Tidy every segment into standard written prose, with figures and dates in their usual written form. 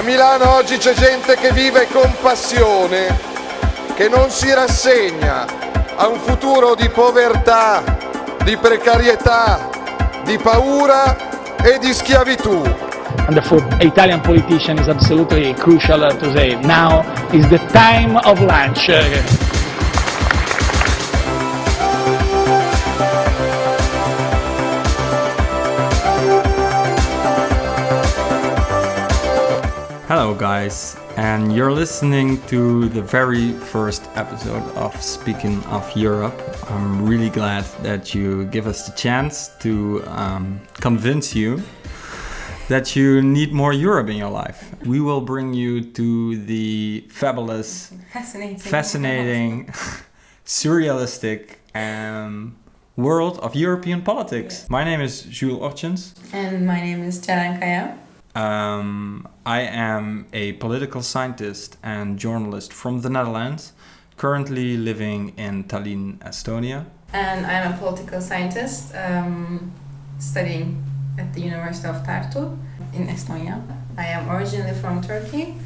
A Milano oggi c'è gente che vive con passione, che non si rassegna a un futuro di povertà, di precarietà, di paura e di schiavitù. And for Italian politician is absolutely crucial to say now is the time of lunch. Hello guys, and you're listening to the very first episode of Speaking of Europe. I'm really glad that you give us the chance to convince you that you need more Europe in your life. We will bring you to the fabulous, fascinating, surrealistic world of European politics. My name is Jules. And my name is Ceren. I am a political scientist and journalist from the Netherlands, currently living in Tallinn, Estonia. And I'm a political scientist studying at the University of Tartu in Estonia. I am originally from Turkey,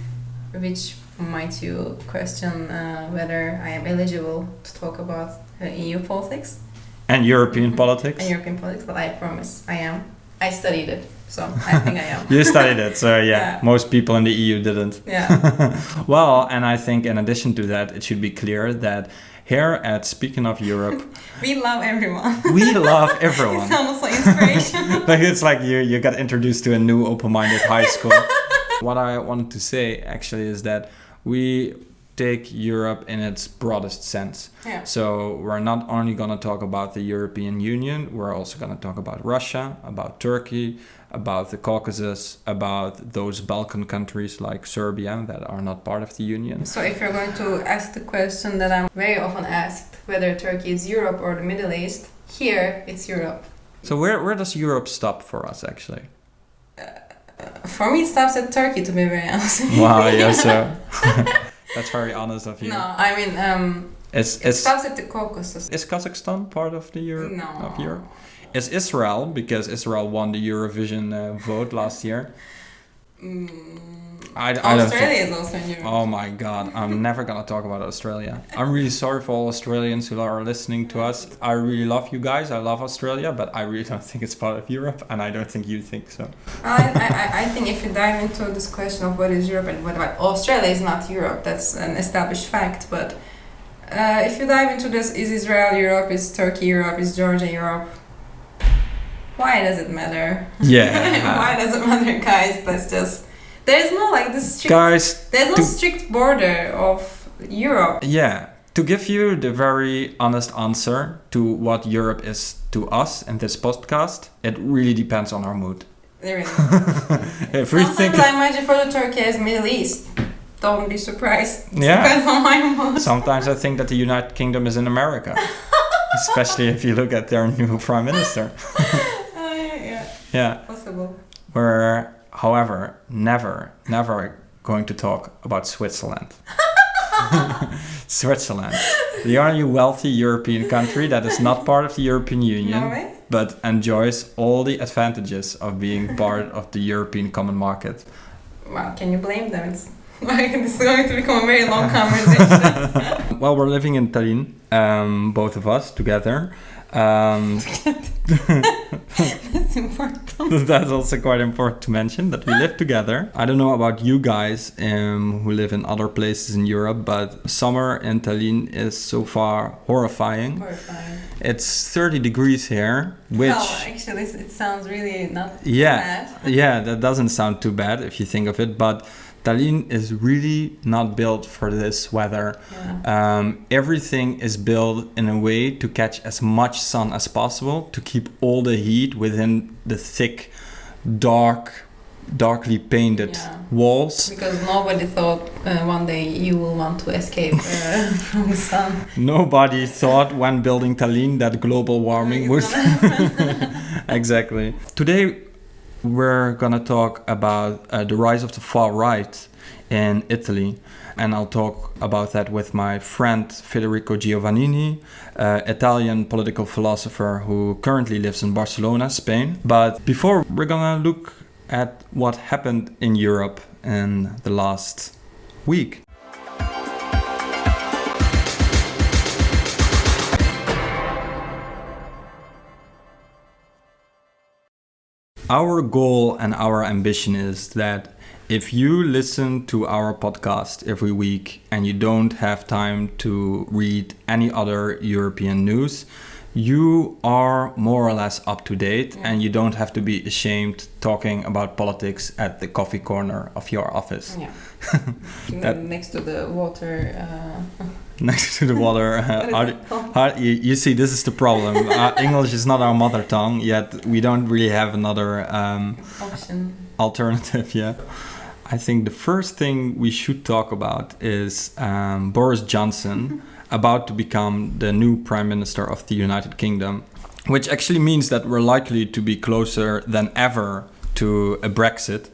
which might you question whether I am eligible to talk about EU politics. And European politics. And European politics, but I promise I am. I studied it, so I think I am. You studied it, so yeah, most people in the EU didn't. Yeah. Well, and I think in addition to that, it should be clear that here at Speaking of Europe, we love everyone. We love everyone. It's almost like inspiration. Like it's like you got introduced to a new open-minded high school. What I wanted to say actually is that we take Europe in its broadest sense. Yeah. So we're not only going to talk about the European Union, we're also going to talk about Russia, about Turkey, about the Caucasus, about those Balkan countries like Serbia that are not part of the Union. So if you're going to ask the question that I'm very often asked, whether Turkey is Europe or the Middle East, here it's Europe. So where does Europe stop for us actually? For me it stops at Turkey, to be very honest. Wow, yeah, so that's very honest of you. No, I mean, it stops at the Caucasus. Is Kazakhstan part of the Europe? No. Of Europe? Is Israel, because Israel won the Eurovision vote last year? I don't Australia is also in Europe. Oh my god, I'm never gonna talk about Australia. I'm really sorry for all Australians who are listening to us. I really love you guys, I love Australia, but I really don't think it's part of Europe, and I don't think you think so. I think if you dive into this question of what is Europe and what Australia is not Europe, that's an established fact, but if you dive into this, is Israel Europe, is Turkey Europe, is Georgia Europe? Why does it matter? Yeah. Why does it matter, guys? That's just... There's no like this strict... Guys, there's no strict border of Europe. Yeah. To give you the very honest answer to what Europe is to us in this podcast, it really depends on our mood. Really. If we think Sometimes I imagine for the Turkey as Middle East. Don't be surprised. It Yeah. depends on my mood. Sometimes I think that the United Kingdom is in America. Especially if you look at their new prime minister. Yeah. Possible. We're, however, never going to talk about Switzerland. Switzerland, the only wealthy European country that is not part of the European Union, Norway? but enjoys all the advantages of being part of the European common market. Well, can you blame them? It's like this is going to become a very long conversation. Well, we're living in Tallinn, both of us together. That's important. That's also quite important to mention that we live together. I don't know about you guys who live in other places in Europe, but summer in Tallinn is so far horrifying. It's 30 degrees here, which... Oh, actually, it sounds really not yeah, bad. Yeah, that doesn't sound too bad if you think of it, but Tallinn is really not built for this weather. Yeah. Everything is built in a way to catch as much sun as possible, to keep all the heat within the thick, darkly painted walls. Because nobody thought one day you will want to escape from the sun. Nobody thought when building Tallinn that global warming would... Exactly. Today we're gonna talk about the rise of the far right in Italy, and I'll talk about that with my friend Federico Giovannini, Italian political philosopher who currently lives in Barcelona, Spain. But before, we're gonna look at what happened in Europe in the last week. Our goal and our ambition is that if you listen to our podcast every week and you don't have time to read any other European news, you are more or less up to date and you don't have to be ashamed talking about politics at the coffee corner of your office. Yeah. Next to the water. Next to the water. You see, this is the problem. English is not our mother tongue, yet we don't really have another option. Alternative. Yeah. I think the first thing we should talk about is Boris Johnson about to become the new Prime Minister of the United Kingdom, which actually means that we're likely to be closer than ever to a Brexit.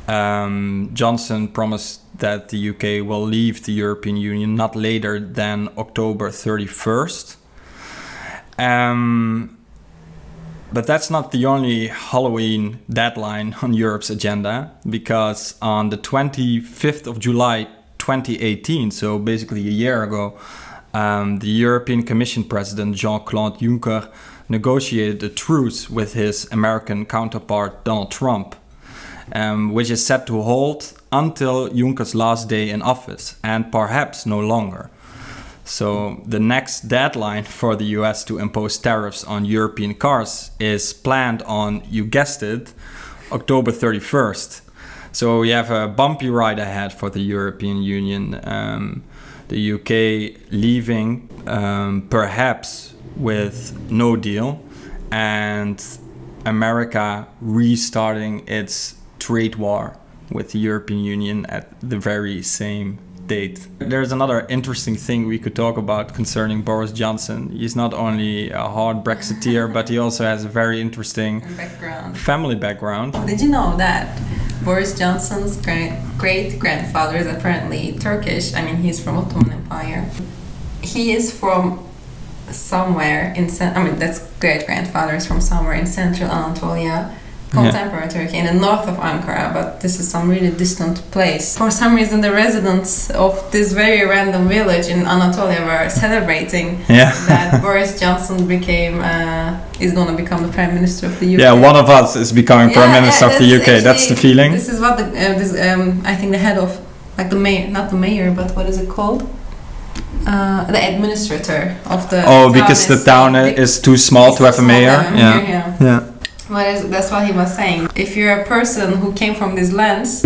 Johnson promised that the UK will leave the European Union not later than October 31st. But that's not the only Halloween deadline on Europe's agenda, because on the 25th of July 2018, so basically a year ago, the European Commission President Jean-Claude Juncker negotiated a truce with his American counterpart Donald Trump, which is set to hold until Juncker's last day in office, and perhaps no longer. So the next deadline for the US to impose tariffs on European cars is planned on, you guessed it, October 31st. So we have a bumpy ride ahead for the European Union. The UK leaving, perhaps with no deal, and America restarting its trade war with the European Union at the very same date. There's another interesting thing we could talk about concerning Boris Johnson. He's not only a hard Brexiteer, but he also has a very interesting family background. Did you know that Boris Johnson's great-grandfather is apparently Turkish? I mean, he's from Ottoman Empire. He is from somewhere in... that's great-grandfather is from somewhere in central Anatolia, contemporary Turkey, in the north of Ankara, but this is some really distant place. For some reason, the residents of this very random village in Anatolia were celebrating that Boris Johnson is going to become the Prime Minister of the UK. Yeah, one of us is becoming Prime Minister of the UK. Actually, that's the feeling. This is what I think the head of, like the mayor, not the mayor, but what is it called? The administrator of the town. Because the town is too small to have a mayor. Yeah. That's what he was saying. If you're a person who came from these lands,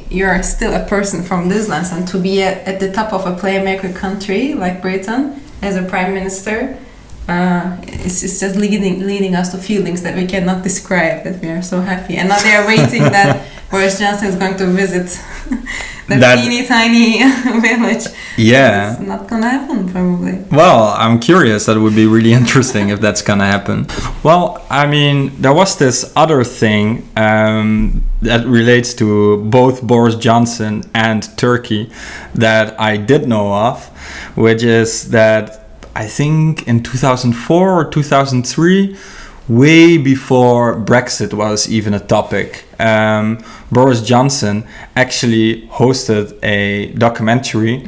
you're still a person from these lands, and to be at the top of a playmaker country like Britain as a prime minister, it's just leading us to feelings that we cannot describe, that we are so happy. And now they are waiting that Boris Johnson is going to visit that teeny tiny village. Yeah. It's not gonna happen, probably. Well, I'm curious. That would be really interesting if that's gonna happen. Well, I mean, there was this other thing that relates to both Boris Johnson and Turkey that I did know of, which is that I think in 2004 or 2003, way before Brexit was even a topic, Boris Johnson actually hosted a documentary.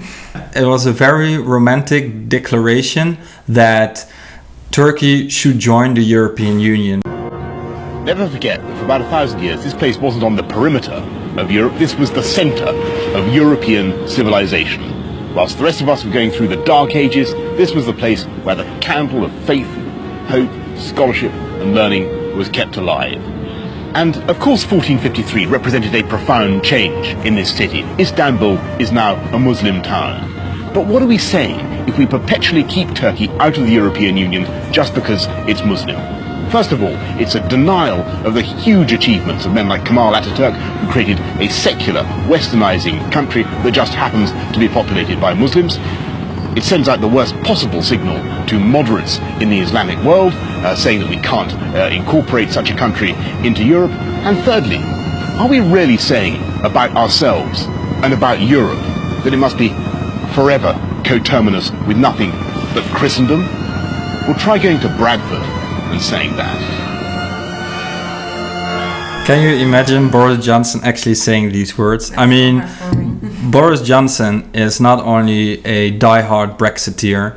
It was a very romantic declaration that Turkey should join the European Union. Never forget that for about 1,000 years this place wasn't on the perimeter of Europe, this was the center of European civilization. Whilst the rest of us were going through the Dark Ages, this was the place where the candle of faith, hope, scholarship and learning was kept alive. And of course 1453 represented a profound change in this city. Istanbul is now a Muslim town. But what are we saying if we perpetually keep Turkey out of the European Union just because it's Muslim? First of all, it's a denial of the huge achievements of men like Kemal Ataturk, who created a secular, westernizing country that just happens to be populated by Muslims. It sends out the worst possible signal to moderates in the Islamic world, saying that we can't incorporate such a country into Europe. And thirdly, are we really saying about ourselves and about Europe that it must be forever coterminous with nothing but Christendom? Well, try going to Bradford and saying that. Can you imagine Boris Johnson actually saying these words? I mean, Boris Johnson is not only a diehard Brexiteer,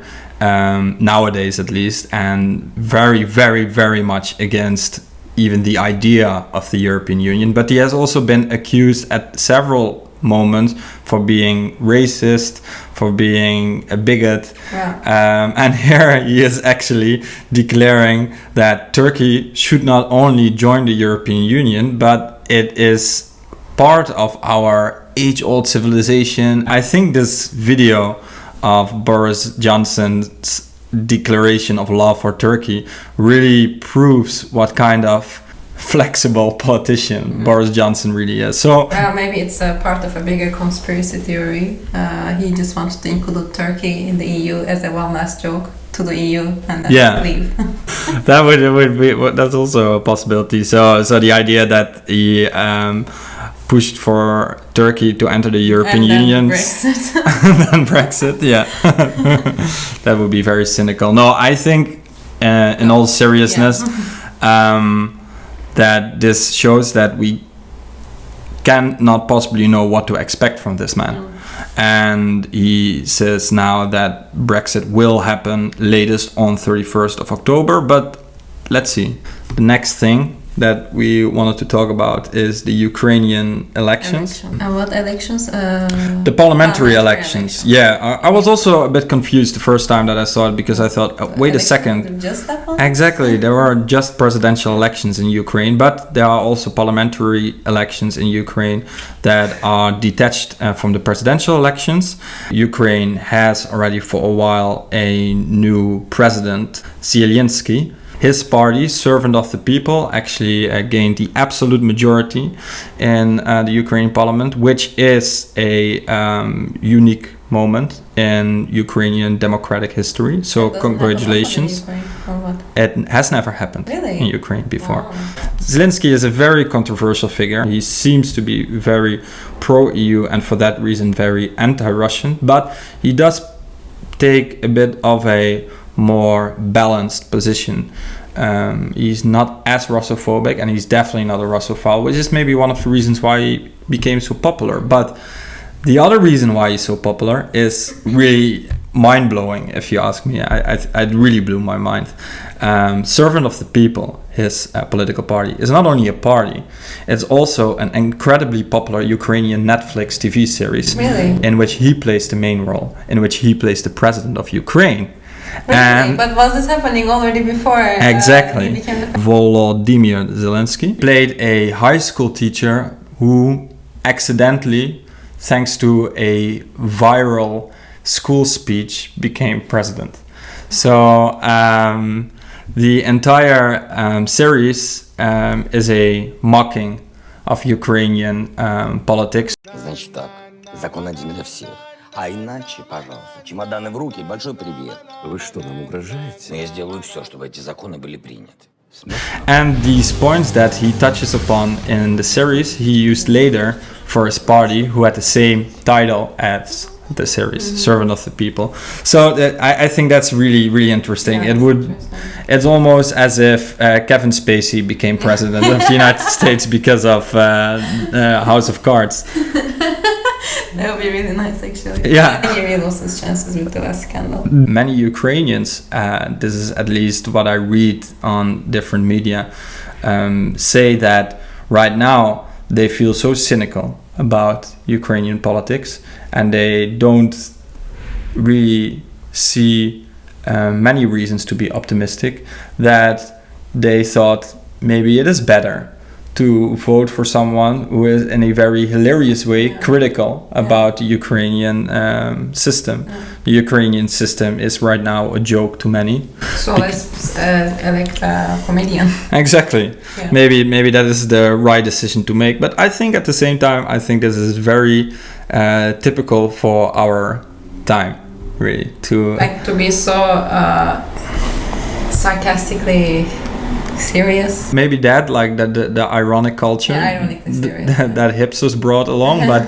nowadays at least, and very, very, very much against even the idea of the European Union, but he has also been accused at several moments for being racist, for being a bigot. Yeah. And here he is actually declaring that Turkey should not only join the European Union, but it is part of our age-old civilization. I think this video of Boris Johnson's declaration of love for Turkey really proves what kind of flexible politician Boris Johnson really is. So maybe it's a part of a bigger conspiracy theory. He just wants to include Turkey in the EU as a one last joke to the EU and then leave. that would be that's also a possibility. So the idea that he pushed for Turkey to enter the European Union Brexit. and then Brexit, yeah. That would be very cynical. No, I think in all seriousness, that this shows that we cannot possibly know what to expect from this man. And he says now that Brexit will happen latest on 31st of October, but let's see. The next thing that we wanted to talk about is the Ukrainian elections. And what elections? The parliamentary elections. Yeah, I was also a bit confused the first time that I saw it, because I thought, wait a second. Just that one? Exactly, there are just presidential elections in Ukraine, but there are also parliamentary elections in Ukraine that are detached from the presidential elections. Ukraine has already for a while a new president, Zelensky. His party, Servant of the People, actually gained the absolute majority in the Ukrainian parliament, which is a unique moment in Ukrainian democratic history. So congratulations. It has never happened in Ukraine before. Wow. Zelensky is a very controversial figure. He seems to be very pro-EU and for that reason very anti-Russian, but he does take a bit of a more balanced position. He's not as Russophobic, and he's definitely not a Russophile, which is maybe one of the reasons why he became so popular. But the other reason why he's so popular is really mind-blowing, if you ask me. It really blew my mind. Servant of the People, his political party, is not only a party, it's also an incredibly popular Ukrainian Netflix TV series in which he plays the main role, in which he plays the president of Ukraine. But was this happening already before? Exactly. Volodymyr Zelensky played a high school teacher who accidentally, thanks to a viral school speech, became president. So the entire series is a mocking of Ukrainian politics. Значит так, закон один для всех. А иначе, пожалуйста, чемоданы в руки, большой привет. Вы что, нам угрожаете? Но я сделаю все, чтобы эти законы были приняты. And these points that he touches upon in the series, he used later for his party, who had the same title as the series, Servant of the People. So I think that's really, really interesting. It's almost as if Kevin Spacey became president of the United States because of House of Cards. That would be really nice, actually. Yeah. I think he really lost his chances with the last scandal. Many Ukrainians, this is at least what I read on different media, say that right now they feel so cynical about Ukrainian politics, and they don't really see many reasons to be optimistic, that they thought maybe it is better to vote for someone who is in a very hilarious way critical about the Ukrainian system. The Ukrainian system is right now a joke to many. So let's elect a comedian. Exactly. Yeah. Maybe that is the right decision to make. But I think at the same time, I think this is very typical for our time, really. To be so sarcastically serious. Maybe that, like the ironic culture ironically serious, that hipsters brought along, but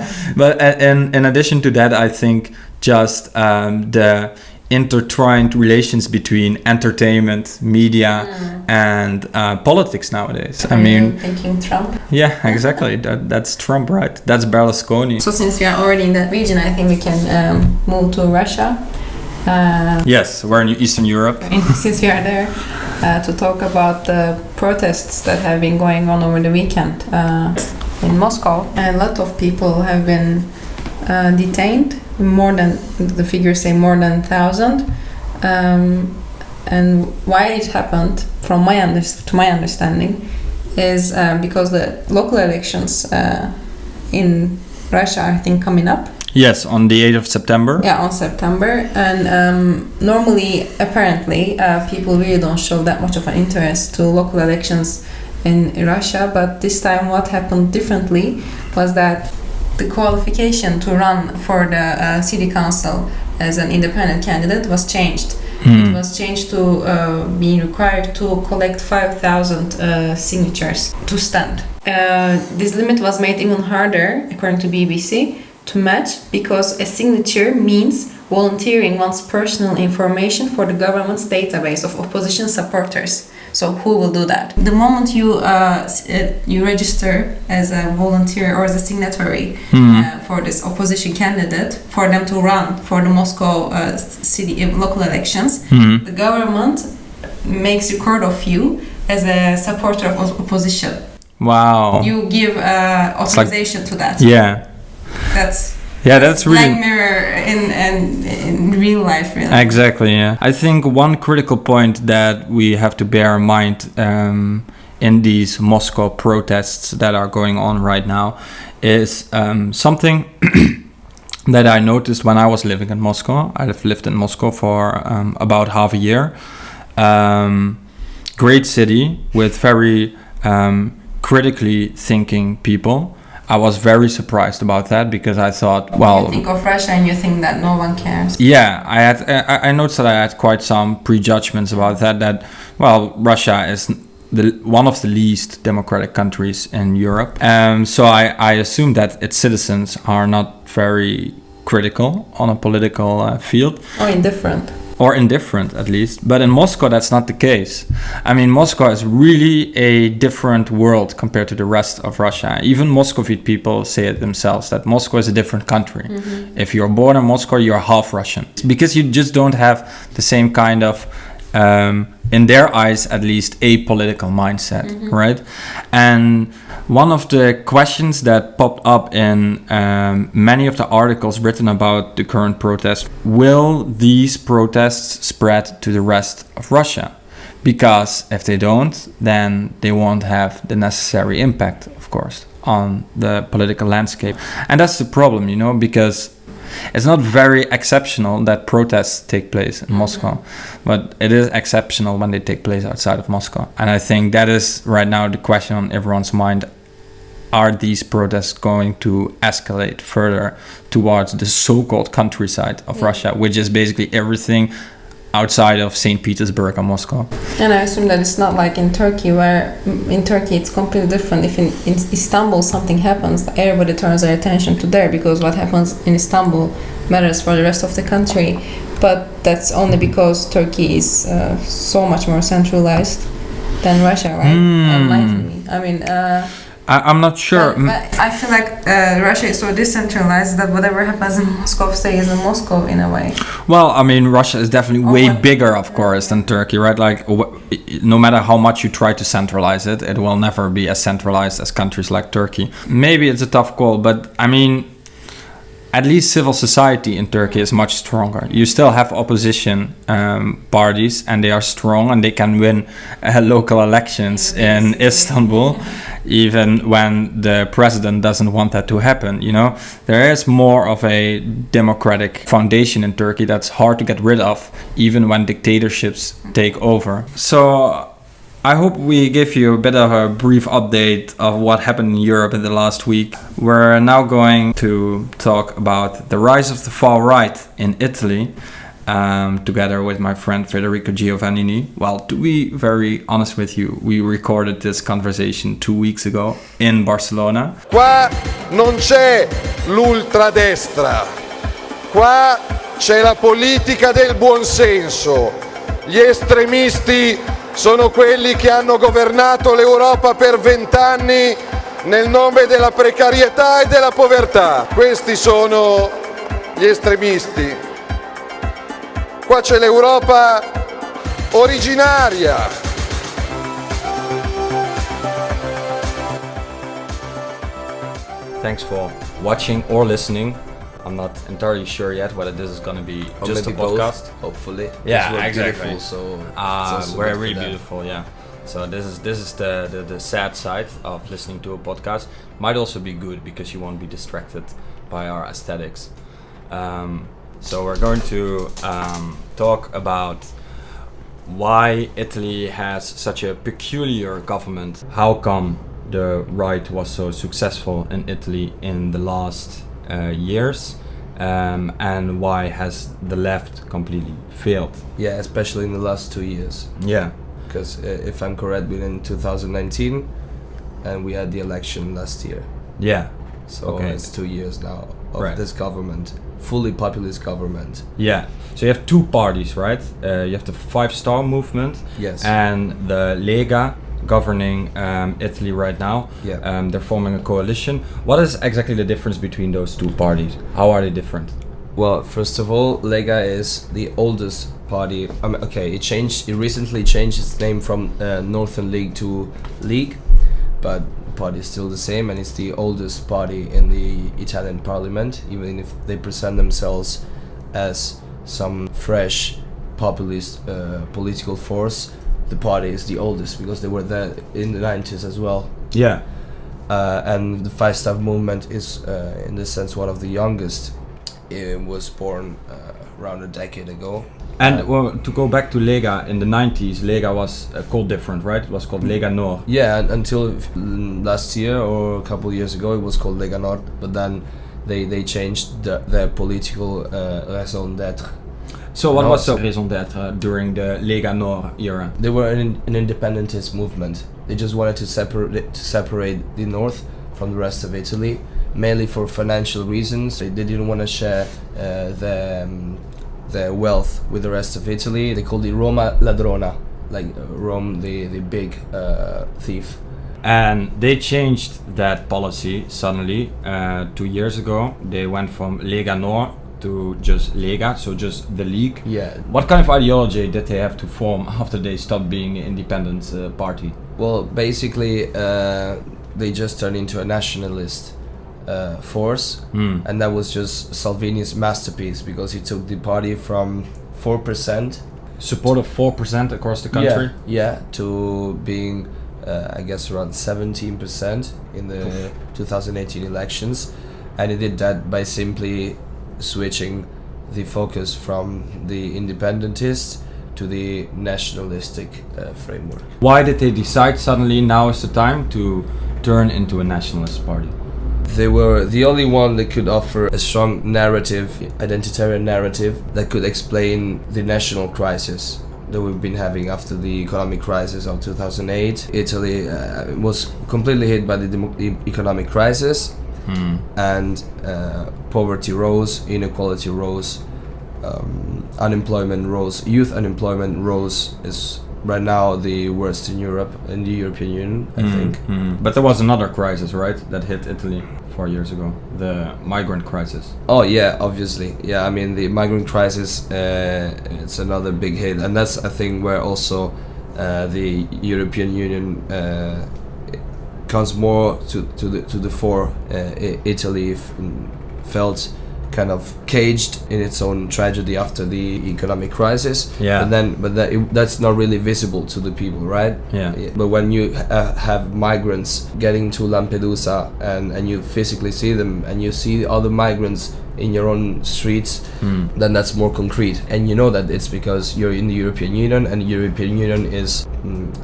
in addition to that, I think just the intertwined relations between entertainment, media, and politics nowadays. I mean, thinking Trump. yeah, exactly. That's Trump, right? That's Berlusconi. So since we are already in that region, I think we can move to Russia. Yes, we're in Eastern Europe. Since we are there, to talk about the protests that have been going on over the weekend in Moscow. A lot of people have been detained. More than, the figures say, more than 1,000. And why it happened, to my understanding, is because the local elections in Russia are, I think, coming up. Yes, on the 8th of September. Yeah, on September. And normally, apparently, people really don't show that much of an interest to local elections in Russia. But this time what happened differently was that the qualification to run for the city council as an independent candidate was changed. It was changed to being required to collect 5,000 signatures to stand. This limit was made even harder, according to BBC, to match, because a signature means volunteering one's personal information for the government's database of opposition supporters. So who will do that? The moment you register as a volunteer or as a signatory for this opposition candidate, for them to run for the Moscow city local elections, the government makes record of you as a supporter of opposition. Wow. You give authorization to that. Yeah. That's really Black Mirror in real life, really. Exactly. Yeah. I think one critical point that we have to bear in mind in these Moscow protests that are going on right now is something that I noticed when I was living in Moscow. I've lived in Moscow for about half a year. Great city with very critically thinking people. I was very surprised about that because I thought, well, you think of Russia and you think that no one cares. Yeah, I noticed that I had quite some prejudgments about that. That, well, Russia is one of the least democratic countries in Europe, so I assumed that its citizens are not very critical on a political field. Or indifferent, at least. But in Moscow, that's not the case. I mean, Moscow is really a different world compared to the rest of Russia. Even Moscovite people say it themselves, that Moscow is a different country. If you're born in Moscow, you're half Russian. Because you just don't have the same kind of, in their eyes at least, apolitical mindset, right? And one of the questions that popped up in many of the articles written about the current protest: will these protests spread to the rest of Russia? Because if they don't, then they won't have the necessary impact, of course, on the political landscape. And that's the problem, you know, because it's not very exceptional that protests take place in Moscow, but it is exceptional when they take place outside of Moscow. And I think that is right now the question on everyone's mind. Are these protests going to escalate further towards the so-called countryside of Russia, which is basically everything outside of St. Petersburg and Moscow? And I assume that it's not like in Turkey, where in Turkey it's completely different. If in Istanbul something happens, everybody turns their attention to there, because what happens in Istanbul matters for the rest of the country. But that's only because Turkey is so much more centralized than Russia, right? Enlighten me. I mean, I'm not sure. But I feel like Russia is so decentralized that whatever happens in Moscow stays in Moscow in a way. Well, I mean, Russia is definitely way bigger, of course, than Turkey, right? Like, no matter how much you try to centralize it, it will never be as centralized as countries like Turkey. Maybe it's a tough call, but I mean, at least civil society in Turkey is much stronger. You still have opposition parties, and they are strong, and they can win local elections in Istanbul, even when the president doesn't want that to happen. You know, there is more of a democratic foundation in Turkey that's hard to get rid of, even when dictatorships take over. So I hope we give you a bit of a brief update of what happened in Europe in the last week. We're now going to talk about the rise of the far right in Italy, together with my friend Federico Giovannini. Well, to be very honest with you, we recorded this conversation 2 weeks ago in Barcelona. Qua non c'è l'ultradestra, qua c'è la politica del buonsenso. Gli estremisti sono quelli che hanno governato l'Europa per 20 anni nel nome della precarietà e della povertà. Questi sono gli estremisti. Qua c'è l'Europa originaria. Thanks for watching or listening. I'm not entirely sure yet whether this is going to be Or just a maybe both, podcast. hopefully. Yeah, It's exactly. beautiful, so it's also Very good for them. beautiful, yeah. So this is the sad side of listening to a podcast. Might also be good because you won't be distracted by our aesthetics. So we're going to talk about why Italy has such a peculiar government. How come the right was so successful in Italy in the last years? And why has the left completely failed? Yeah, especially in the last 2 years. Yeah. Because if I'm correct, we're in 2019 and we had the election last year. Yeah. So Okay. it's 2 years now of Right. this government, fully populist government. Yeah. So you have two parties, right? You have the Five Star Movement Yes. and the Lega governing Italy right now. Yeah. They're forming a coalition. What is exactly the difference between those two parties? How are they different? Well, first of all, Lega is the oldest party. It recently changed its name from Northern League to League, but the party is still the same, and it's the oldest party in the Italian parliament, even if they present themselves as some fresh populist political force. The party is the oldest because they were there in the 90s as well. Yeah. And the Five Star movement is, in this sense, one of the youngest. It was born around a decade ago. And well, to go back to Lega, in the 90s, Lega was called different, right? It was called Lega Nord. Yeah, until last year or a couple of years ago, it was called Lega Nord, but then they changed their political raison d'être. So what No, was the so- raison d'être during the Lega Nord era? They were an independentist movement. They just wanted to separate the north from the rest of Italy, mainly for financial reasons. They didn't want to share their wealth with the rest of Italy. They called it Roma Ladrona, like Rome, the big thief. And they changed that policy suddenly 2 years ago. They went from Lega Nord to just Lega, so just the League. Yeah. What kind of ideology did they have to form after they stopped being an independent party? Well, basically, they just turned into a nationalist force, and that was just Salvini's masterpiece because he took the party from 4%. Support of 4% across the country? Yeah, to being, I guess, around 17% in the 2018 elections. And he did that by simply switching the focus from the independentists to the nationalistic framework. Why did they decide suddenly now is the time to turn into a nationalist party? They were the only one that could offer a strong narrative, identitarian narrative, that could explain the national crisis that we've been having after the economic crisis of 2008. Italy was completely hit by the economic crisis, and poverty rose, inequality rose, unemployment rose, youth unemployment rose, is right now the worst in Europe, in the European Union, I think. But there was another crisis, right, that hit Italy 4 years ago, the migrant crisis. Oh yeah, obviously. Yeah, I mean the migrant crisis, it's another big hit, and that's a thing where also the European Union comes more to the fore. Italy felt kind of caged in its own tragedy after the economic crisis. Yeah. But that's not really visible to the people, right? Yeah. But when you have migrants getting to Lampedusa and you physically see them and you see other migrants in your own streets, then that's more concrete. And you know that it's because you're in the European Union and the European Union is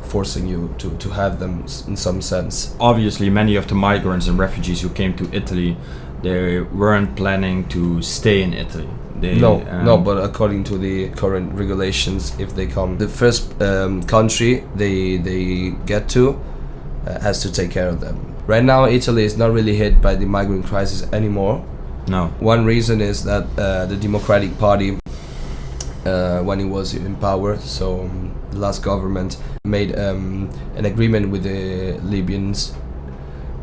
forcing you to have them in some sense. Obviously, many of the migrants and refugees who came to Italy, they weren't planning to stay in Italy. No, but according to the current regulations, if they come, the first country they get to has to take care of them. Right now, Italy is not really hit by the migrant crisis anymore, No. One reason is that the Democratic Party, when it was in power, so the last government made an agreement with the Libyans,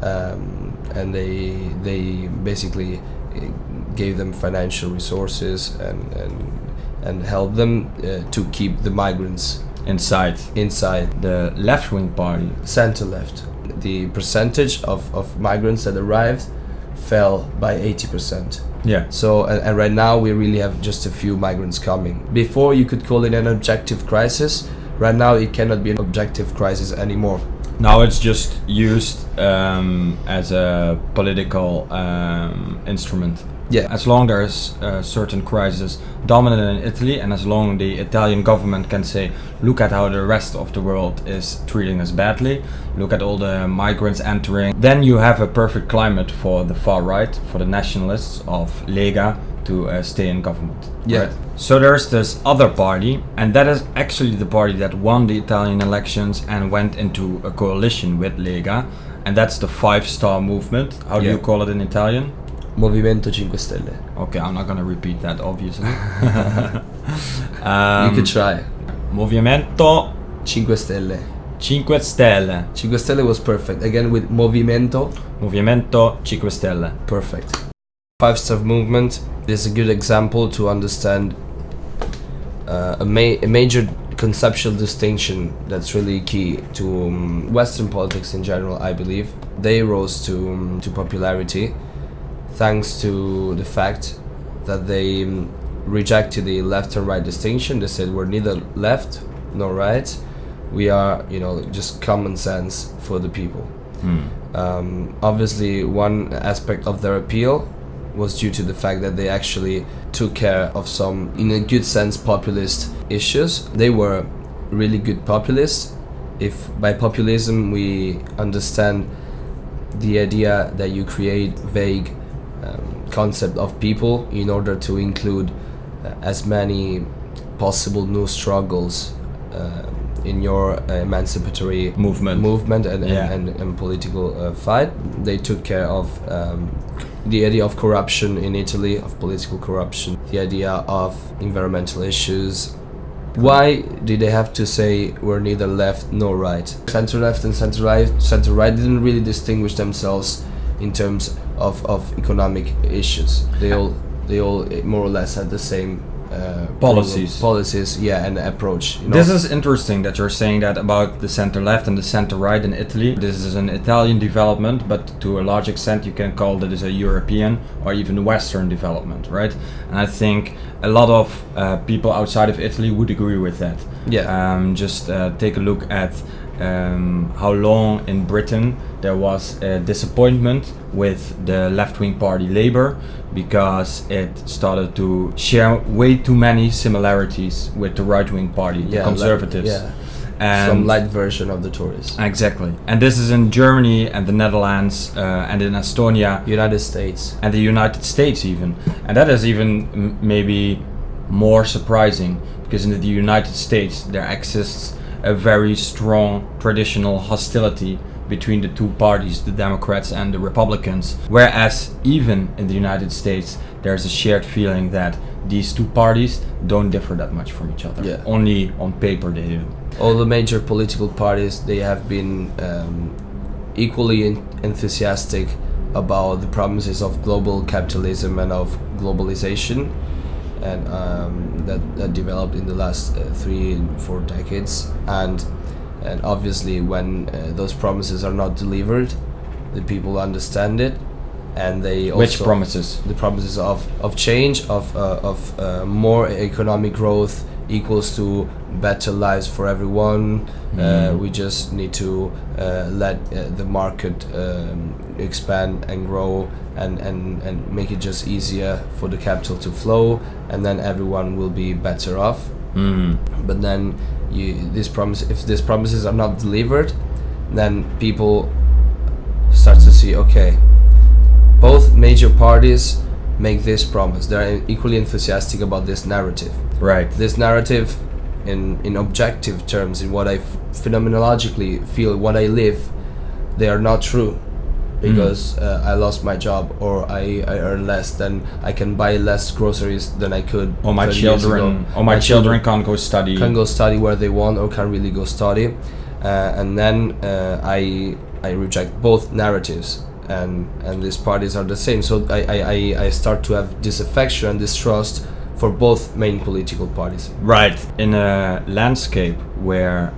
and they basically gave them financial resources and helped them to keep the migrants Inside the left-wing party. center left. The percentage of migrants that arrived fell by 80%. Yeah. So and right now we really have just a few migrants coming. Before you could call it an objective crisis. Right now it cannot be an objective crisis anymore. Now it's just used as a political instrument. Yeah. As long there's a certain crisis dominant in Italy, and as long the Italian government can say, look at how the rest of the world is treating us badly, look at all the migrants entering, then you have a perfect climate for the far right, for the nationalists of Lega to stay in government. Yeah. Right? So there's this other party, and that is actually the party that won the Italian elections and went into a coalition with Lega, and that's the Five Star Movement. How do Yeah. you call it in Italian? Movimento 5 Stelle. Okay, I'm not gonna repeat that, obviously. You could try. Movimento 5 Stelle. 5 Stelle. 5 Stelle was perfect. Again with Movimento. Movimento 5 Stelle. Perfect. Five Star Movement is a good example to understand a major conceptual distinction that's really key to Western politics in general, I believe. They rose to popularity thanks to the fact that they rejected the left and right distinction. They said we're neither left nor right. We are, just common sense for the people. Obviously, one aspect of their appeal was due to the fact that they actually took care of some, in a good sense, populist issues. They were really good populists. If by populism we understand the idea that you create vague concept of people in order to include as many possible new struggles in your emancipatory movement and political fight. They took care of the idea of corruption in Italy, of political corruption, the idea of environmental issues. Why did they have to say we're neither left nor right? Center left and center right didn't really distinguish themselves in terms of economic issues. They all more or less had the same policies, and approach. This is interesting that you're saying that about the center left and the center right in Italy. This is an Italian development, but to a large extent you can call it as a European or even Western development, right? And I think a lot of people outside of Italy would agree with that. Yeah. Just take a look at how long in Britain there was a disappointment with the left-wing party Labour, because it started to share way too many similarities with the right-wing party, the Conservatives. And some light version of the Tories. Exactly. And this is in Germany and the Netherlands and in Estonia. United States. And the United States even. And that is even maybe more surprising, because in the United States there exists a very strong traditional hostility between the two parties, the Democrats and the Republicans, whereas even in the United States there's a shared feeling that these two parties don't differ that much from each other. Yeah. Only on paper they do. All the major political parties, they have been equally enthusiastic about the promises of global capitalism and of globalization, and that developed in the last 3-4 decades. And obviously when those promises are not delivered, the people understand it, and they also... Which promises? The promises of change, of more economic growth equals to better lives for everyone. We just need to let the market expand and grow and make it just easier for the capital to flow, and then everyone will be better off. But then if these promises are not delivered, then people start to see, okay, both major parties make this promise. They're equally enthusiastic about this narrative. Right. This narrative, in objective terms, in what I phenomenologically feel, what I live, they are not true. because I lost my job, or I earn less, then I can buy less groceries than I could. Or my 30 years ago. children, or my children can't go study. Can go study where they want, or can't really go study, and then I reject both narratives, and these parties are the same. So I start to have disaffection and distrust for both main political parties. Right. In a landscape where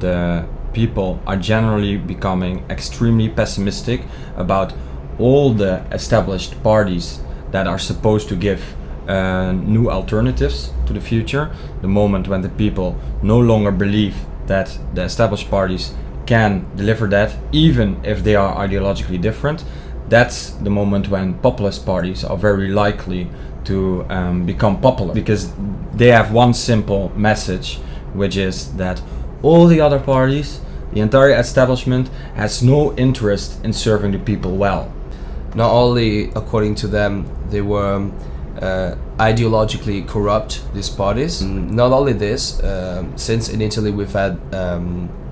the people are generally becoming extremely pessimistic about all the established parties that are supposed to give new alternatives to the future, the moment when the people no longer believe that the established parties can deliver that, even if they are ideologically different, that's the moment when populist parties are very likely to become popular, because they have one simple message, which is that all the other parties, the entire establishment, has no interest in serving the people well. Not only, according to them, they were ideologically corrupt, these parties. Not only this, since in Italy we've had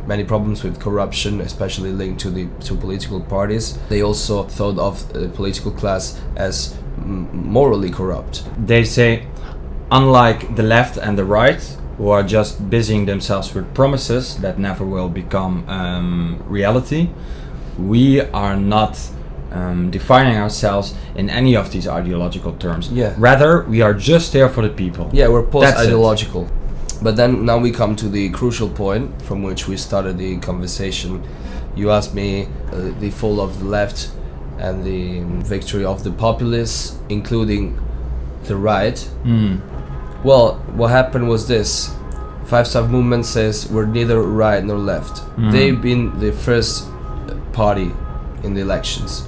many problems with corruption, especially linked to political parties, they also thought of the political class as morally corrupt. They say, unlike the left and the right, who are just busying themselves with promises that never will become reality, we are not defining ourselves in any of these ideological terms. Yeah. Rather, we are just there for the people. Yeah, we're That's post-ideological. But then now we come to the crucial point from which we started the conversation. You asked me the fall of the left and the victory of the populists, including the right. Well, what happened was this. Five Star Movement says we're neither right nor left. They've been the first party in the elections.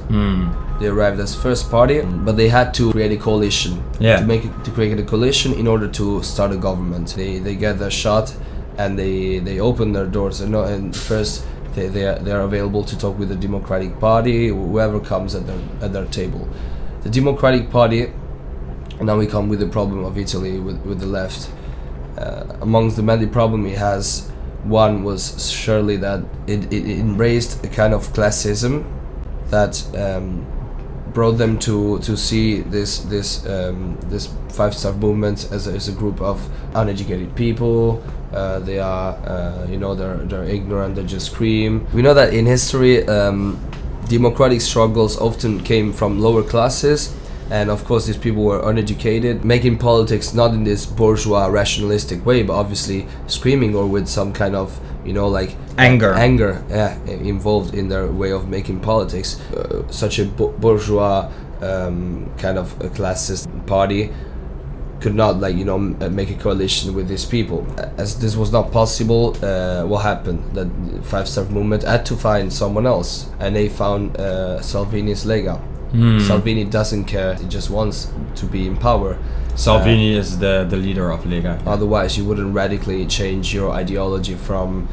They arrived as first party, but they had to create a coalition. Yeah. To create a coalition in order to start a government. They get their shot, and they open their doors. And first they are available to talk with the Democratic Party, whoever comes at their table. The Democratic Party. And now we come with the problem of Italy with the left. Amongst the many problems it has, one was surely that it embraced a kind of classism that brought them to see this Five Star Movement as a group of uneducated people. They are they're ignorant, they just scream. We know that in history democratic struggles often came from lower classes, and of course these people were uneducated, making politics not in this bourgeois rationalistic way, but obviously screaming or with some kind of anger involved in their way of making politics. Such a bourgeois kind of a classist party could not make a coalition with these people. As this was not possible, what happened? That Five Star Movement had to find someone else, and they found Salvini's Lega. Salvini doesn't care, he just wants to be in power. Salvini is the leader of Lega. Otherwise you wouldn't radically change your ideology from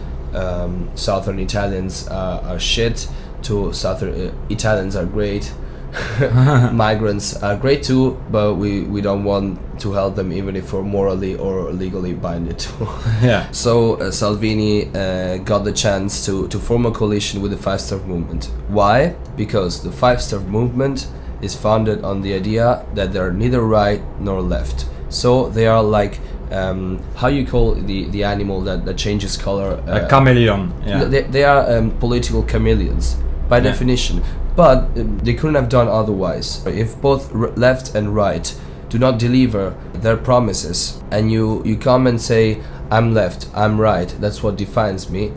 Southern Italians are shit to Southern Italians are great. Migrants are great too, but we don't want to help them even if we're morally or legally binded to. Yeah. So Salvini got the chance to form a coalition with the Five Star Movement. Why? Because the Five Star Movement is founded on the idea that they're neither right nor left. So they are like how you call the animal that changes color? A chameleon. Yeah. They are political chameleons by definition. But they couldn't have done otherwise. If both left and right do not deliver their promises, and you come and say, I'm left, I'm right, that's what defines me,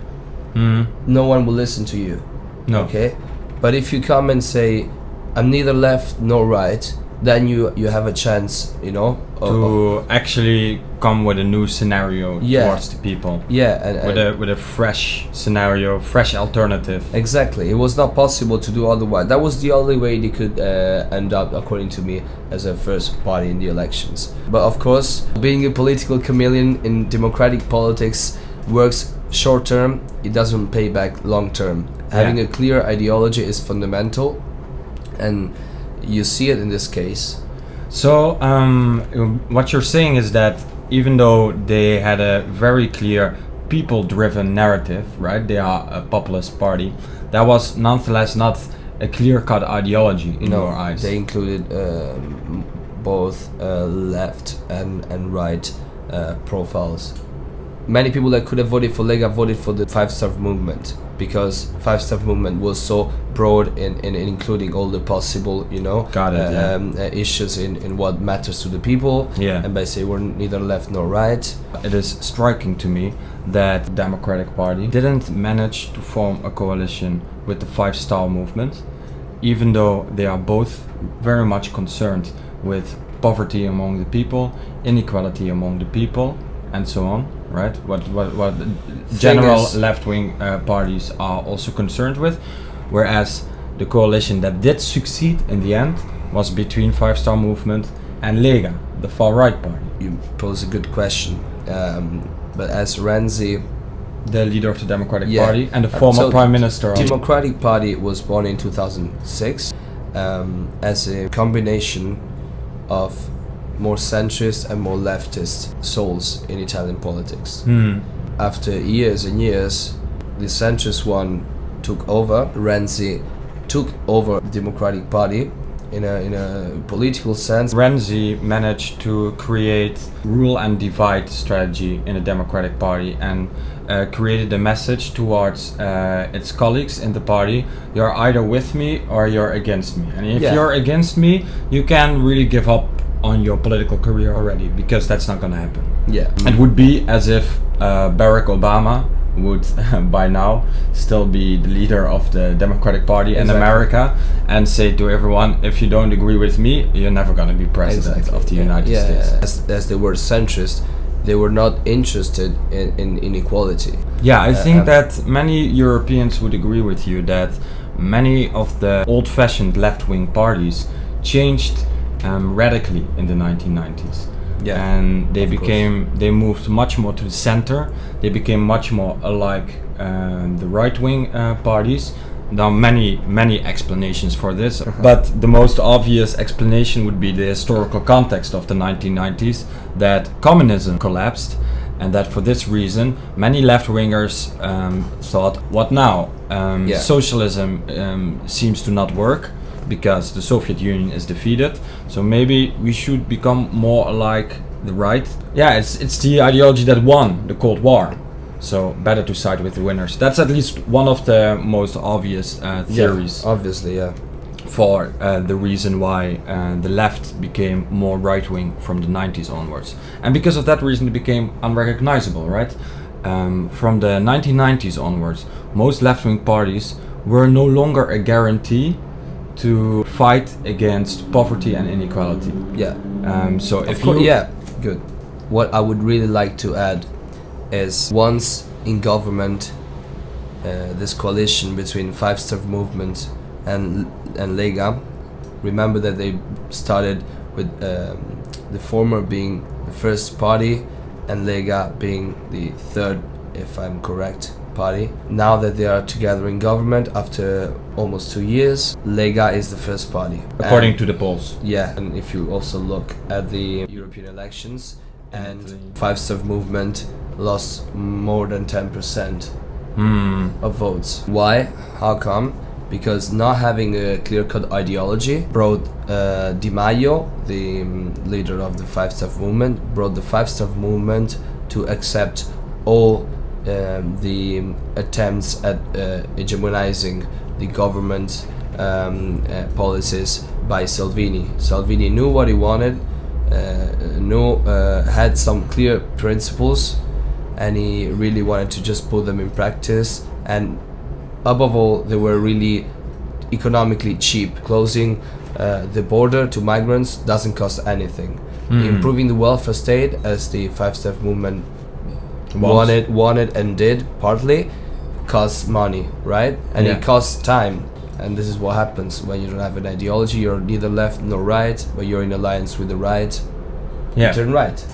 no one will listen to you. No. Okay? But if you come and say, I'm neither left nor right, then you have a chance, to actually come with a new scenario towards the people. Yeah, and with a fresh scenario, fresh alternative. Exactly. It was not possible to do otherwise. That was the only way they could end up, according to me, as a first party in the elections. But of course, being a political chameleon in democratic politics works short term. It doesn't pay back long term. Having a clear ideology is fundamental, and you see it in this case. So what you're saying is that even though they had a very clear people-driven narrative, right? They are a populist party. That was nonetheless not a clear-cut ideology in your eyes. They included both left and right profiles. Many people that could have voted for Lega voted for the Five Star Movement, because Five Star Movement was so broad in including all the possible, issues in what matters to the people. Yeah. And basically we're neither left nor right. It is striking to me that the Democratic Party didn't manage to form a coalition with the Five Star Movement, even though they are both very much concerned with poverty among the people, inequality among the people, and so on, right? What general left-wing parties are also concerned with, whereas the coalition that did succeed in the end was between Five Star Movement and Lega, the far-right party. You pose a good question, but as Renzi, the leader of the Democratic Party and the former Prime Minister of... The Democratic Party was born in 2006 as a combination of more centrist and more leftist souls in Italian politics. After years and years, the centrist one took over. Renzi took over the Democratic Party in a political sense. Renzi managed to create rule and divide strategy in the Democratic Party and created a message towards its colleagues in the party: you're either with me or you're against me. And if you're against me, you can really give up on your political career already, because that's not going to happen. It would be as if Barack Obama would by now still be the leader of the Democratic Party in America and say to everyone, if you don't agree with me, you're never going to be president of the United States. As they were centrist, they were not interested in inequality. I think that many Europeans would agree with you that many of the old-fashioned left-wing parties changed radically in the 1990s. And they moved much more to the center. They became much more alike the right-wing parties. There are many explanations for this, but the most obvious explanation would be the historical context of the 1990s, that communism collapsed, and that for this reason many left-wingers thought, what now? Socialism seems to not work, because the Soviet Union is defeated, so maybe we should become more like the right. It's the ideology that won the Cold War, so better to side with the winners. That's at least one of the most obvious theories. For the reason why the left became more right-wing from the 90s onwards, and because of that reason it became unrecognizable, right? From the 1990s onwards, most left-wing parties were no longer a guarantee to fight against poverty and inequality. Good. What I would really like to add is, once in government, this coalition between Five Star Movement and Lega, remember that they started with the former being the first party and Lega being the third, if I'm correct, party. Now that they are together in government after almost 2 years, Lega is the first party, according to the polls. And if you also look at the European elections, and Five Star Movement lost more than 10% of votes. Why? How come? Because not having a clear-cut ideology brought Di Maio, the leader of the Five Star Movement, brought the Five Star Movement to accept all the attempts at hegemonizing the government policies by Salvini. Salvini knew what he wanted, had some clear principles, and he really wanted to just put them in practice. And above all, they were really economically cheap. Closing the border to migrants doesn't cost anything. Improving the welfare state, as the Five Star Movement wanted and did partly, costs money, right? And it costs time. And this is what happens when you don't have an ideology. You're neither left nor right, but you're in alliance with the right. You turn right.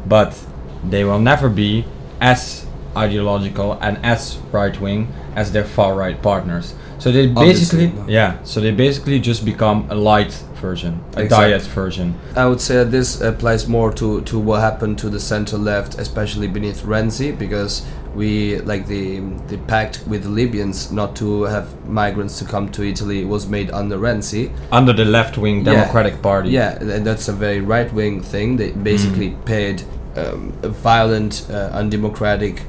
But they will never be as ideological and as right-wing as their far-right partners. So they basically just become a light version, a diet version. I would say that this applies more to what happened to the center left, especially beneath Renzi, because We like the pact with the Libyans not to have migrants to come to Italy was made under Renzi. Under the left-wing Democratic Party. Yeah, and that's a very right-wing thing. They basically paid a violent, undemocratic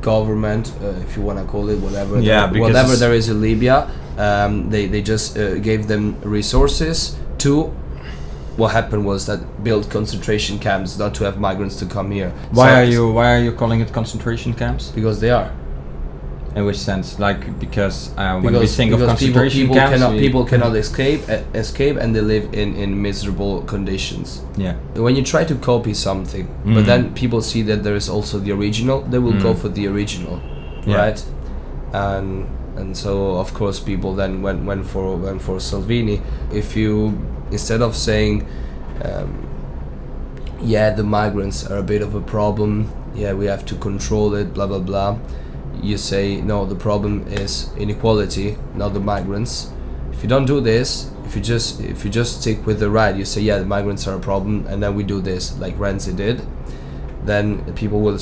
government, if you want to call it, whatever. Yeah, because whatever there is in Libya, they just gave them resources to. What happened was that build concentration camps, not to have migrants to come here. Why are you calling it concentration camps? Because they are. In which sense? Like because when we think of concentration people camps, people cannot escape, and they live in miserable conditions. Yeah. When you try to copy something, but then people see that there is also the original, they will go for the original, right? And so of course people then went for Salvini. If you instead of saying, yeah, the migrants are a bit of a problem, yeah, we have to control it, blah blah blah, you say no, the problem is inequality, not the migrants. If you don't do this, if you just stick with the right, you say yeah, the migrants are a problem, and then we do this like Renzi did, then people will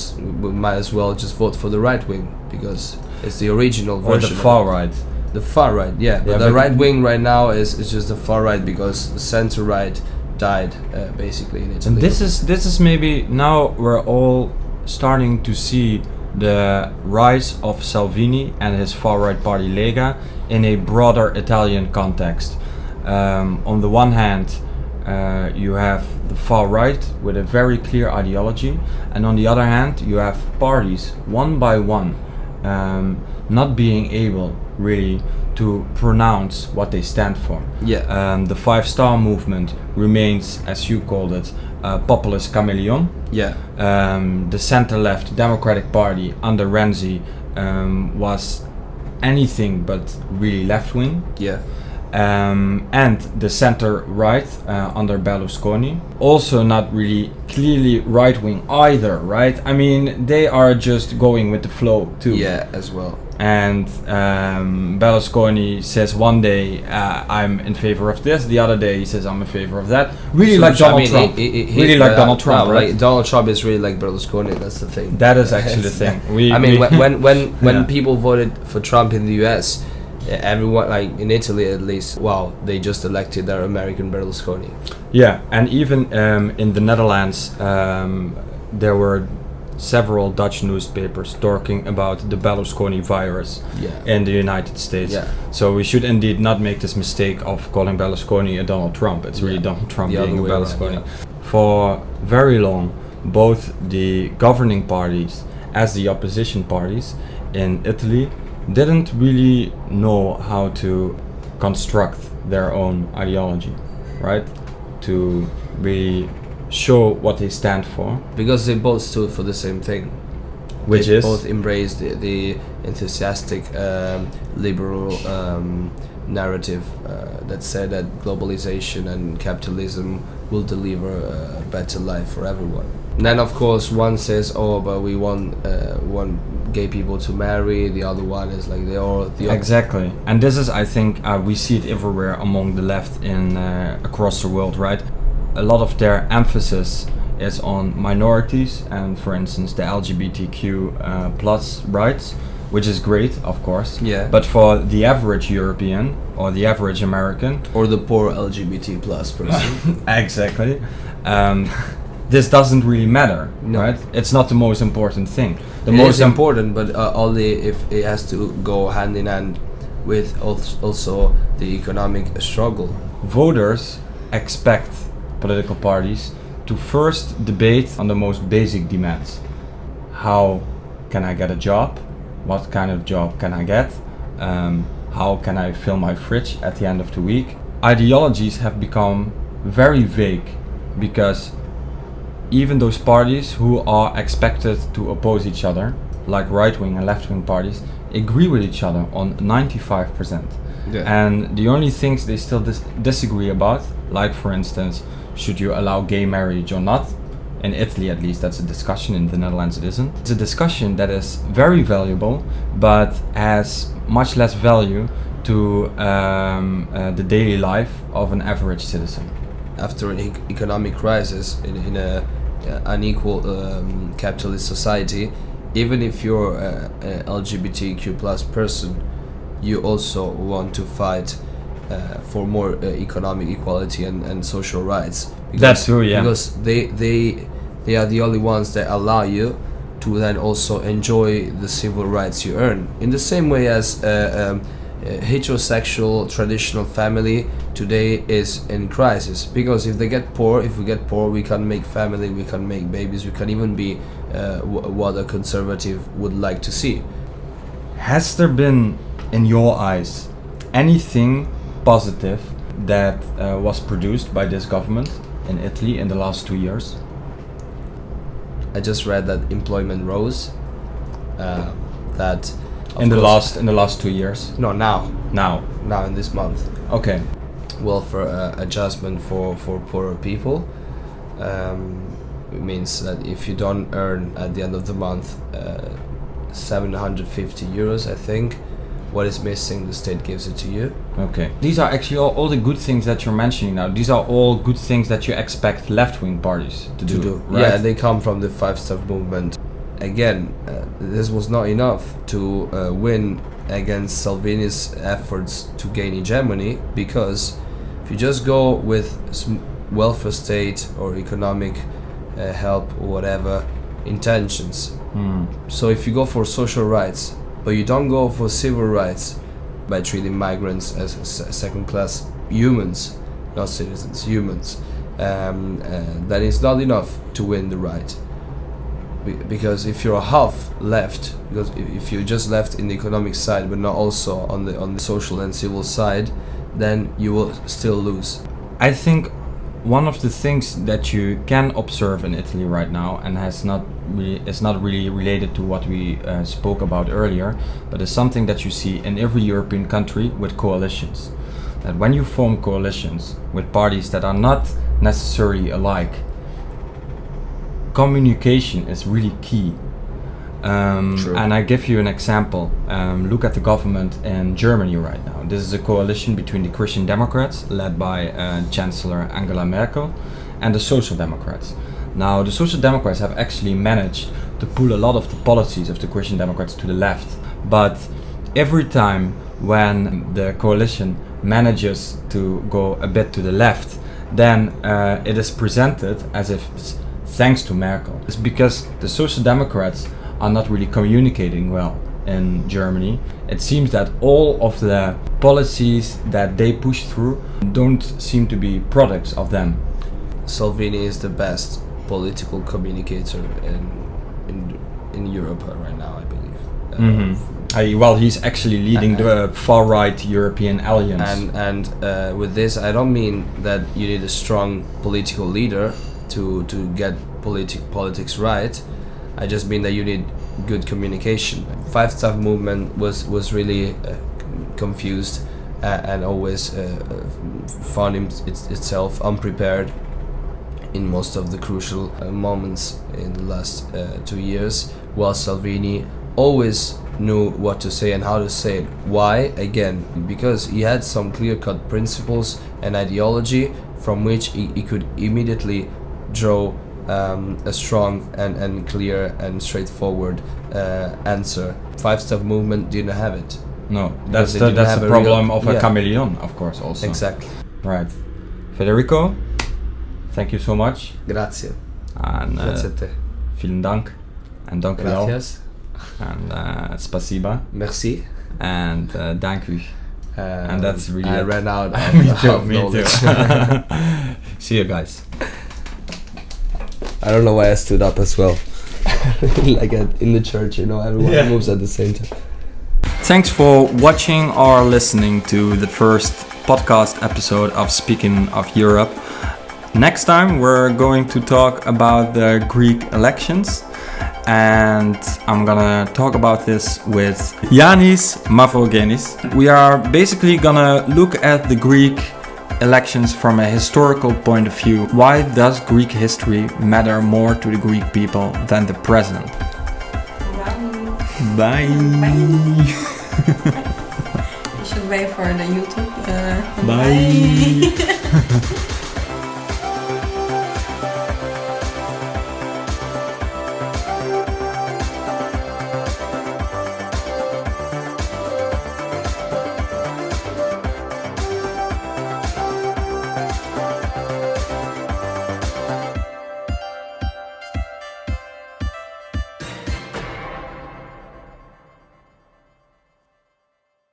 might as well just vote for the right wing because it's the original version. Or the far right. The far right, yeah. But the right wing right now is just the far right because the center right died basically in Italy. And this is maybe now we're all starting to see the rise of Salvini and his far right party Lega in a broader Italian context. On the one hand, you have the far right with a very clear ideology, and on the other hand, you have parties one by one not being able really to pronounce what they stand for. Yeah. The 5 Star Movement remains, as you called it, a populist chameleon. Yeah. The center-left Democratic Party under Renzi was anything but really left-wing. Yeah. And the center-right under Berlusconi, also not really clearly right-wing either, right? I mean, they are just going with the flow too. Yeah, as well. And Berlusconi says one day I'm in favor of this, the other day he says I'm in favor of that. Really So like which, Donald I mean, Trump. Really like Donald Trump, no, right? like Donald Trump is really like Berlusconi. That's the thing. That is actually the thing. When people voted for Trump in the U.S., everyone, like in Italy at least, wow, they just elected their American Berlusconi. Yeah, and even in the Netherlands, there were several Dutch newspapers talking about the Berlusconi virus in the United States. Yeah. So we should indeed not make this mistake of calling Berlusconi a Donald Trump. It's really Donald Trump The being a other way around, Berlusconi. For very long, both the governing parties as the opposition parties in Italy didn't really know how to construct their own ideology, right? To really show what they stand for. Because they both stood for the same thing. Which they is? both embraced the enthusiastic liberal narrative that said that globalization and capitalism will deliver a better life for everyone. And then of course one says, oh, but we want gay people to marry, the other one is like Exactly. And this is, I think, we see it everywhere among the left in across the world, right? A lot of their emphasis is on minorities and, for instance, the LGBTQ plus rights, which is great, of course. Yeah. But for the average European or the average American, or the poor LGBT plus person, exactly, this doesn't really matter, No. right? It's not the most important thing. The it most is important, but only if it has to go hand in hand with also the economic struggle. Voters expect political parties to first debate on the most basic demands. How can I get a job? What kind of job can I get? How can I fill my fridge at the end of the week? Ideologies have become very vague because even those parties who are expected to oppose each other, like right-wing and left-wing parties, agree with each other on 95%. Yeah. And the only things they still disagree about, like for instance, should you allow gay marriage or not? In Italy at least that's a discussion, in the Netherlands it isn't. It's a discussion that is very valuable but has much less value to the daily life of an average citizen. After an economic crisis in a unequal capitalist society, even if you're a LGBTQ plus person, you also want to fight for more economic equality and social rights. That's true, yeah. Because they are the only ones that allow you to then also enjoy the civil rights you earn. In the same way as a heterosexual traditional family today is in crisis, because if we get poor, we can make family, we can make babies, we can even be what a conservative would like to see. Has there been, in your eyes, anything positive that was produced by this government in Italy in the last 2 years? I just read that employment rose. That in the last 2 years? No, now in this month. Okay. Welfare adjustment for poorer people. It means that if you don't earn at the end of the month 750 euros, I think, what is missing, the state gives it to you. Okay. These are actually all the good things that you're mentioning now. These are all good things that you expect left-wing parties to do. Right? Yeah, they come from the five-star movement. Again, this was not enough to win against Salvini's efforts to gain hegemony, because if you just go with welfare state or economic help or whatever intentions, so if you go for social rights but you don't go for civil rights by treating migrants as second-class humans, not citizens, humans, then it's not enough to win the right. Because if you're half left, because if you're just left in the economic side but not also on the social and civil side, then you will still lose. I think one of the things that you can observe in Italy right now, and is not really related to what we spoke about earlier, but is something that you see in every European country with coalitions. That when you form coalitions with parties that are not necessarily alike, communication is really key. And I give you an example. Look at the government in Germany right now. This is a coalition between the Christian Democrats, led by Chancellor Angela Merkel, and the Social Democrats. Now, the Social Democrats have actually managed to pull a lot of the policies of the Christian Democrats to the left. But every time when the coalition manages to go a bit to the left, then it is presented as if it's thanks to Merkel. It's because the Social Democrats are not really communicating well in Germany. It seems that all of the policies that they push through don't seem to be products of them. Salvini is the best political communicator in Europe right now, I believe. Well, he's actually leading the far-right European alliance. And with this, I don't mean that you need a strong political leader to get politics right. I just mean that you need good communication. Five-Star movement was really confused and always found itself unprepared in most of the crucial moments in the last 2 years, while Salvini always knew what to say and how to say it. Why? Again, because he had some clear-cut principles and ideology from which he could immediately draw a strong and clear and straightforward answer. Five-Star movement didn't have it. No, that's the problem of a chameleon, of course, also. Exactly. Right. Federico, thank you so much. Grazie. And Grazie a te. Vielen Dank. And dank u wel. Gracias. And spasiba. Merci. And dank u. And that's really I it. ran out of, me too. See you guys. I don't know why I stood up as well. Like in the church, everyone moves at the same time. Thanks for watching or listening to the first podcast episode of Speaking of Europe. Next time we're going to talk about the Greek elections, and I'm gonna talk about this with Yanis Mavrogenis. We are basically gonna look at the Greek elections from a historical point of view. Why does Greek history matter more to the Greek people than the present? Bye. You should wait for the YouTube. Bye.